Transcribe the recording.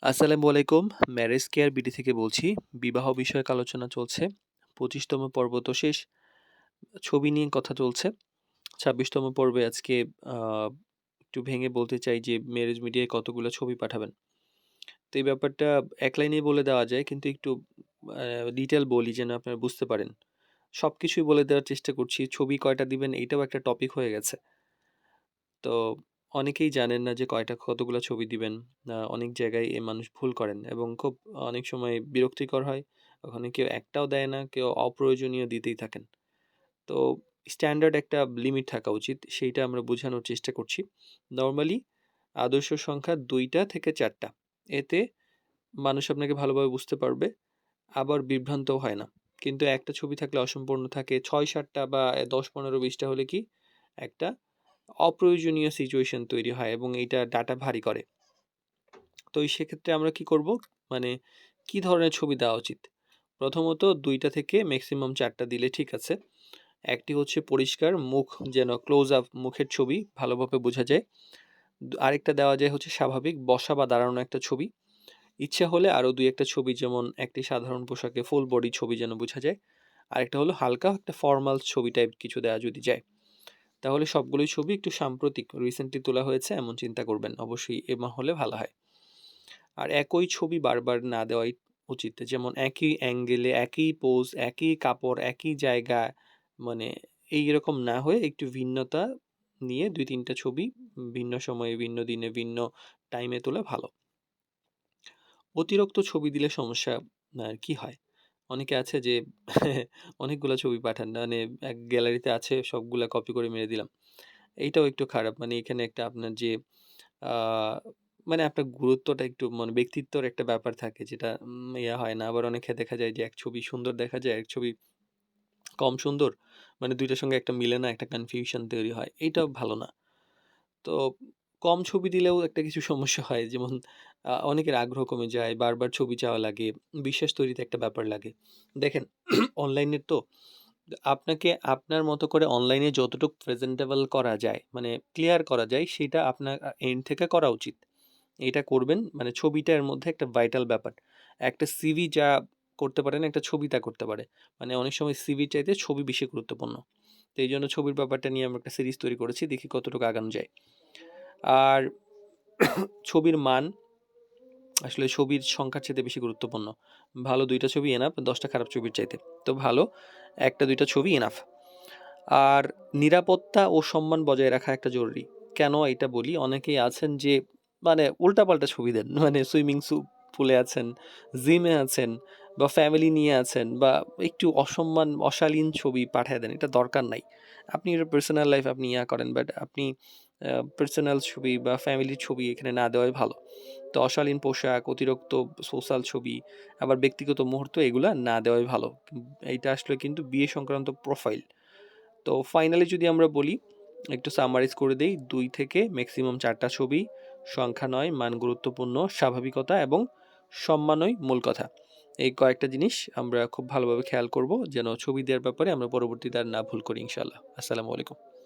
আসসালামু আলাইকুম। Marriage care BD থেকে বলছি। বিবাহ বিষয়ক আলোচনা চলছে। ২৫তম পর্ব তো শেষ। ছবি নিয়ে কথা চলছে। ২৬তম পর্বে আজকে আ একটু ভেঙে বলতে চাই যে ম্যারেজ মিডিয়ায় কতগুলো ছবি পাঠাবেন। তো এই ব্যাপারটা এক লাইনেই বলে দেওয়া যায় কিন্তু একটু আ ডিটেইল বলি যেন আপনারা বুঝতে পারেন। সবকিছুই বলে দেওয়ার চেষ্টা করছি। ছবি কয়টা দিবেন এইটাও একটা টপিক হয়ে গেছে। তো অনেকেই জানেন না যে কতগুলা ছবি দিবেন। অনেক জায়গায় মানুষ ভুল করেন এবং খুব অনেক সময় বিরক্তিকর হয়। ওখানে কেউ একটাও দেয় না, কেউ অপ্রয়োজনীয় দিতেই থাকেন। তো স্ট্যান্ডার্ড একটা লিমিট থাকা উচিত। সেইটা আমরা বোঝানোর চেষ্টা করছি। নরমালি আদর্শ সংখ্যা ২ টা থেকে ৪ টা। এতে মানুষ আপনাকে ভালোভাবে বুঝতে পারবে। আবার বিভ্রান্তও হয় না। কিন্তু একটা ছবি থাকলে অসম্পূর্ণ থাকে ৬-৭ টা বা ১০-১৫-২০ টা হলে কি একটা অপ্রয়োজনীয় সিচুয়েশন তৈরি হয় এবং এইটা ডাটা ভারী করে। তো সেক্ষেত্রে আমরা কি করব? মানে কি ধরনের ছবি দেওয়া উচিত? প্রথমত ২ টা থেকে মেক্সিমাম ৪ টা দিলে ঠিক আছে। একটি হচ্ছে পরিষ্কার মুখ যেন ক্লোজ আপ মুখের ছবি ভালোভাবে বোঝা যায়। আরেকটা দেওয়া যায় হচ্ছে স্বাভাবিক বসা বা দাঁড়ানো একটা ছবি। ইচ্ছা হলে আরো ২-১ টা ছবি যেমন একটি সাধারণ পোশাকে ফুল বডি ছবি যেন বোঝা যায়। আরেকটা হলো হালকা একটা ফরমাল ছবি টাইপ কিছু দেওয়া যদি যায়। তাহলে সবগুলোই ছবি একটু সাম্প্রতিক রিসেন্টলি তোলা হয়েছে এমন চিন্তা করবেন। অবশ্যই এমন হলে ভালো হয়। আর একই ছবি বারবার না দেওয়াই উচিত। যেমন একই অ্যাঙ্গেলে, একই পোজ, একই কাপড়, একই জায়গা মানে এইরকম না হয়ে একটু ভিন্নতা নিয়ে ২-৩ টা ছবি ভিন্ন সময়ে, ভিন্ন দিনে, ভিন্ন টাইমে তোলা ভালো। অতিরিক্ত ছবি দিলে সমস্যা কি হয়? অনেকে আছে যে অনেকগুলা ছবি পাঠান। মানে এক গ্যালারিতে আছে সবগুলা কপি করে মেরে দিলাম। এইটাও একটু খারাপ। মানে এখানে একটা আপনার যে আ মানে আপনার গুরুত্বটা একটু মানে ব্যক্তিত্বর একটা ব্যাপার থাকে যেটা ইয়া হয় না। আবার অনেকে দেখা যায় যে এক ছবি সুন্দর দেখা যায়, এক ছবি কম সুন্দর। মানে ২ টার সঙ্গে একটা মিলে না, একটা কনফিউশন তৈরি হয়। এইটাও ভালো না। তো কম ছবি দিলেও একটা কিছু সমস্যা হয়। যেমন অনেকের আগ্রহ কমে যায়, বারবার ছবি চাওয়া লাগে, বিশ্বাস তৈরিতে একটা ব্যাপার লাগে। দেখেন অনলাইনের তো আপনাকে আপনার মতো করে অনলাইনে যতটুকু প্রেজেন্টেবল করা যায়, মানে ক্লিয়ার করা যায় সেটা আপনার এন্ড থেকে করা উচিত। এটা করবেন মানে ছবিটা এর মধ্যে একটা ভাইটাল ব্যাপার। একটা সিভি যা করতে পারে না, একটা ছবি তা করতে পারে। মানে অনেক সময় সিভির চাইতে ছবি বেশি গুরুত্বপূর্ণ। তো এইজন্য ছবির ব্যাপারটা নিয়ে আমরা একটা সিরিজ তৈরি করেছি। দেখি কতটুকু আগানো যায়। আর ছবির মান আসলে ছবির সংখ্যার চাইতে বেশি গুরুত্বপূর্ণ। ভালো ২ টা ছবি এনাফ ১০ টা খারাপ ছবির চাইতে। তো ভালো ১-২ টা ছবি এনাফ। আর নিরাপত্তা ও সম্মান বজায় রাখা একটা জরুরি। কেন এটা বলি? অনেকেই আছেন যে মানে উল্টাপাল্টা ছবি দেন। মানে সুইমিং পুলে আছেন, জিমে আছেন বা ফ্যামিলি নিয়ে আছেন বা একটু অসম্মান অশালীন ছবি পাঠায় দেন। এটা দরকার নাই। আপনি your পার্সোনাল লাইফ আপনি করেন বাট আপনি পার্সোনাল ছবি বা ফ্যামিলির ছবি এখানে না দেওয়াই ভালো। তো অশালীন পোশাক, অতিরিক্ত সোশ্যাল ছবি, আবার ব্যক্তিগত মুহূর্ত এগুলা না দেওয়াই ভালো। এইটা আসলে কিন্তু বিয়ে সংক্রান্ত প্রোফাইল। তো ফাইনালি যদি আমরা বলি, একটু সামারাইজ করে দেই ২ থেকে মেক্সিমাম ৪ টা ছবি, সংখ্যা নয়, মান গুরুত্বপূর্ণ, স্বাভাবিকতা এবং সম্মানই মূল কথা। এই কয়েকটা জিনিস আমরা খুব ভালোভাবে খেয়াল করব যেন ছবি দেওয়ার ব্যাপারে আমরা পরবর্তীতে আর না ভুল করি ইনশাআল্লাহ। আসসালামু আলাইকুম।